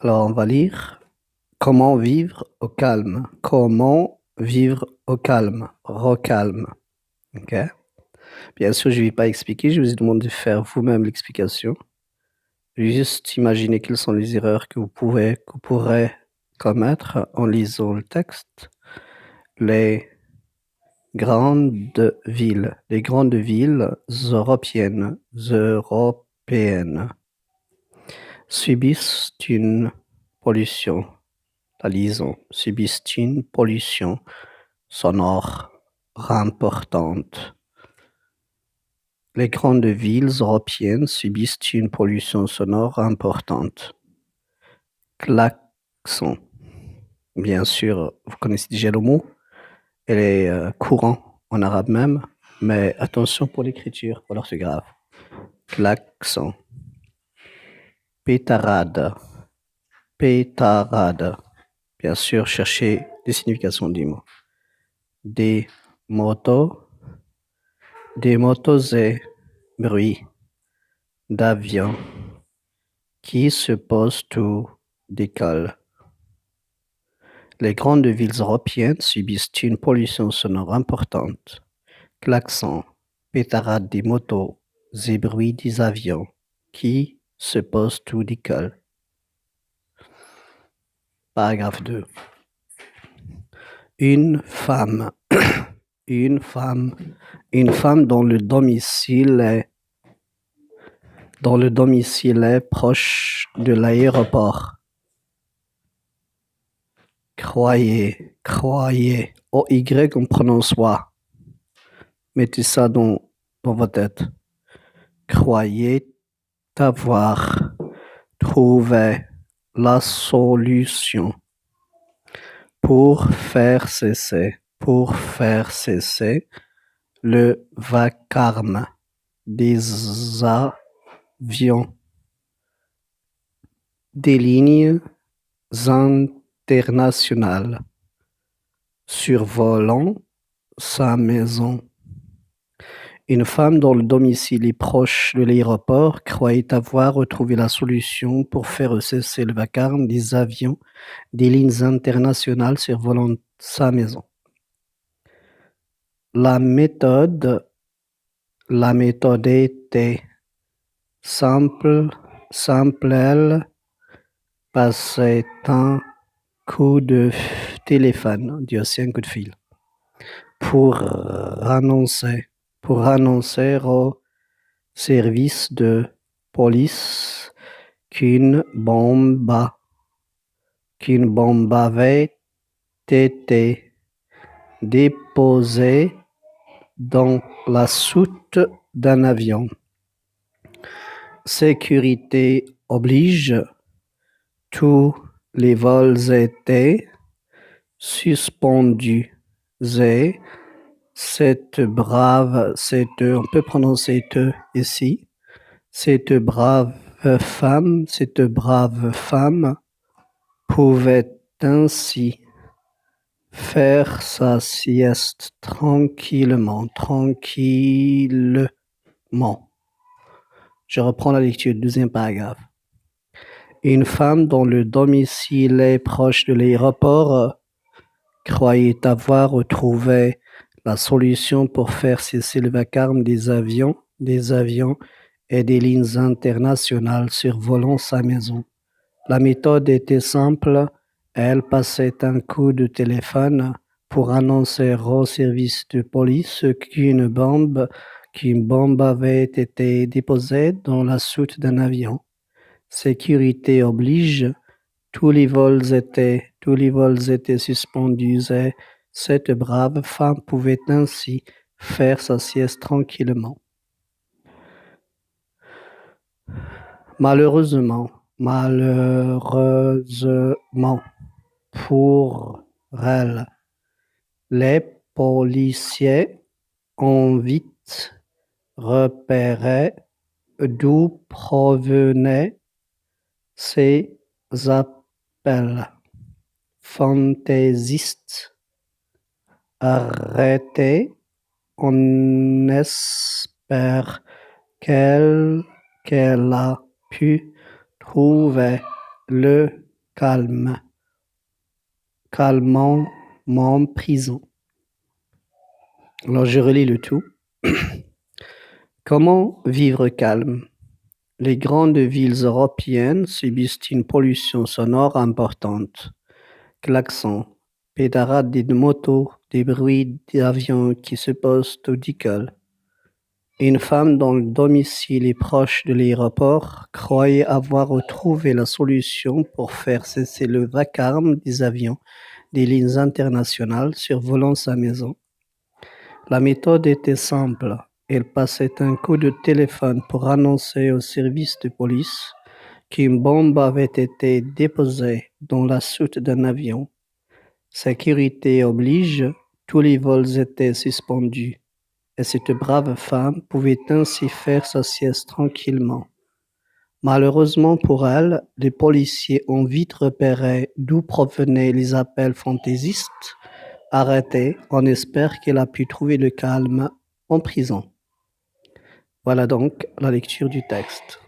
Alors, on va lire comment vivre au calme. Comment vivre au calme. Recalme. OK? Bien sûr, je ne vais pas expliquer. Je vous demande de faire vous-même l'explication. Juste imaginer quelles sont les erreurs que vous pourrez commettre en lisant le texte. Les les grandes villes européennes subissent une pollution. La liaison subissent une pollution sonore importante. Les grandes villes européennes subissent une pollution sonore importante. Klaxon. Bien sûr, vous connaissez déjà le mot. Elle est courant en arabe même, mais attention pour l'écriture, pour l'orthographe. Klaxon. Pétarade. Pétarade. Bien sûr, cherchez des significations du mot. Des motos. Des motos et bruit d'avion qui se posent tout décolle. Les grandes villes européennes subissent une pollution sonore importante. Klaxons, pétarades des motos et bruit des avions qui se posent tout décolle. Paragraphe 2. Une femme. Une femme dont le domicile est proche de l'aéroport. Croyez, OY on prononce wa. Mettez ça dans votre tête. Croyez avoir trouvé la solution pour faire cesser le vacarme des avions des lignes internationales survolant sa maison. Une femme dont le domicile est proche de l'aéroport croyait avoir retrouvé la solution pour faire cesser le vacarme des avions des lignes internationales survolant sa maison. La méthode était simple, elle passait un coup de téléphone, Dieu sait, un coup de fil, pour annoncer au service de police qu'une bombe avait été déposée dans la soute d'un avion. Sécurité oblige, tous les vols étaient suspendus et on peut prononcer te ici, cette brave femme pouvait ainsi faire sa sieste tranquillement. Je reprends la lecture du deuxième paragraphe. Une femme dont le domicile est proche de l'aéroport croyait avoir retrouvé la solution pour faire cesser le vacarme des avions et des lignes internationales survolant sa maison. La méthode était simple. Elle passait un coup de téléphone pour annoncer au service de police qu'une bombe avait été déposée dans la soute d'un avion. Sécurité oblige, tous les vols étaient suspendus et cette brave femme pouvait ainsi faire sa sieste tranquillement. Malheureusement pour elle, les policiers ont vite repéré d'où provenaient ces appels. Fantaisiste, arrêté, on espère qu'elle a pu trouver le calme, calmement, prison. Alors je relis le tout. Comment vivre calme? Les grandes villes européennes subissent une pollution sonore importante. Klaxons, pétarades de motos, des bruits d'avions qui se posent au décolle. Une femme dont le domicile est proche de l'aéroport croyait avoir retrouvé la solution pour faire cesser le vacarme des avions des lignes internationales survolant sa maison. La méthode était simple. Elle passait un coup de téléphone pour annoncer au service de police qu'une bombe avait été déposée dans la soute d'un avion. Sécurité oblige, tous les vols étaient suspendus et cette brave femme pouvait ainsi faire sa sieste tranquillement. Malheureusement pour elle, les policiers ont vite repéré d'où provenaient les appels fantaisistes. Arrêtée, on espère qu'elle a pu trouver le calme en prison. Voilà donc la lecture du texte.